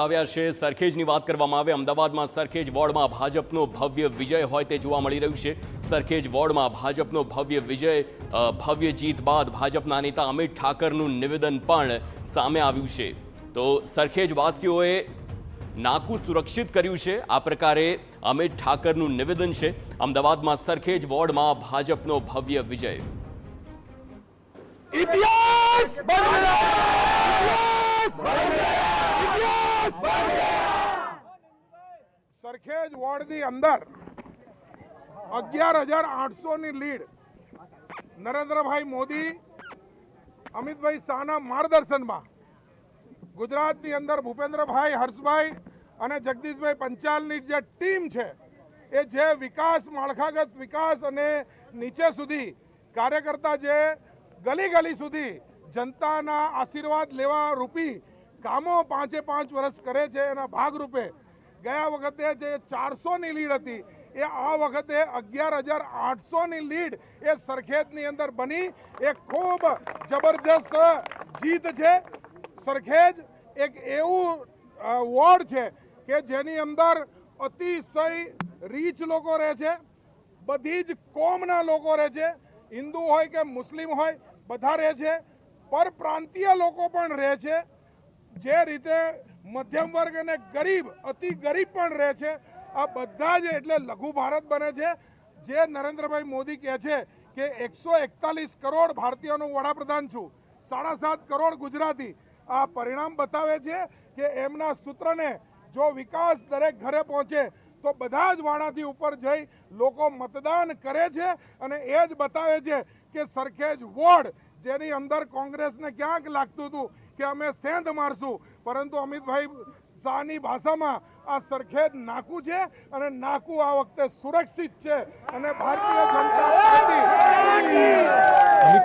આવ્યા છે સરખેજની વાત કરવામાં આવે અમદાવાદમાં સરખેજ વોર્ડમાં ભાજપનો ભવ્ય વિજય હોય તે જોવા મળી રહ્યું છે। સરખેજ વોર્ડમાં ભાજપનો ભવ્ય વિજય ભવ્ય જીત બાદ ભાજપના નેતા અમિત ઠાકરનું નિવેદન પણ સામે આવ્યું છે। તો સરખેજ વાસીઓએ નાકું સુરક્ષિત કર્યું છે, આ પ્રકારે અમિત ઠાકરનું નિવેદન છે। અમદાવાદમાં સરખેજ વોર્ડમાં ભાજપનો ભવ્ય વિજય। સરખેજ વોર્ડની અંદર 11,800ની લીડ નરેન્દ્રભાઈ મોદી અમિતભાઈ શાહના માર્ગદર્શનમાં ગુજરાતની અંદર ભૂપેન્દ્રભાઈ હર્ષભાઈ અને જગદીશભાઈ પંચાલની જે ટીમ છે એ જે વિકાસ માળખાગત વિકાસ અને નીચે સુધી કાર્યકર્તા જે ગલી ગલી સુધી જનતાના આશીર્વાદ લેવા રૂપી કામો 5 વર્ષ કરે છે એના ભાગરૂપે ગયા વખતે જે 400ની લીડ હતી એ આ વખતે 11,800ની લીડ એ સરખેજની અંદર બની એ ખૂબ જબરજસ્ત જીત છે। સરખેજ એક એવું વોર્ડ છે કે જેની અંદર અતિશય રીચ લોકો રહે છે, બધી જ કોમના લોકો રહે છે, હિન્દુ હોય કે મુસ્લિમ હોય બધા રહે છે, પરપ્રાંતીય લોકો પણ રહે છે। જે રીતે મધ્યમ વર્ગ અને ગરીબ અતિ ગરીબ પણ રહે છે, આ બધા જ એટલે લઘુ ભારત બને છે। જે નરેન્દ્રભાઈ મોદી કહે છે કે 141 કરોડ ભારતીયોનો વડાપ્રધાન છું, 7.5 કરોડ ગુજરાતી, આ પરિણામ બતાવે છે કે એમના સૂત્રને જો વિકાસ દરેક ઘરે પહોંચે તો બધા જ વાડાથી ઉપર જઈ લોકો મતદાન કરે છે અને એ જ બતાવે છે કે સરખેજ વોર્ડ જેની અંદર કોંગ્રેસને ક્યાંક લાગતું હતું કે અમે સેંધ મારશું, પરંતુ અમિતભાઈ શાહની ભાષામાં આ સરખેજ નાકું છે અને નાકું આ વખતે સુરક્ષિત છે અને ભારતીય જનતા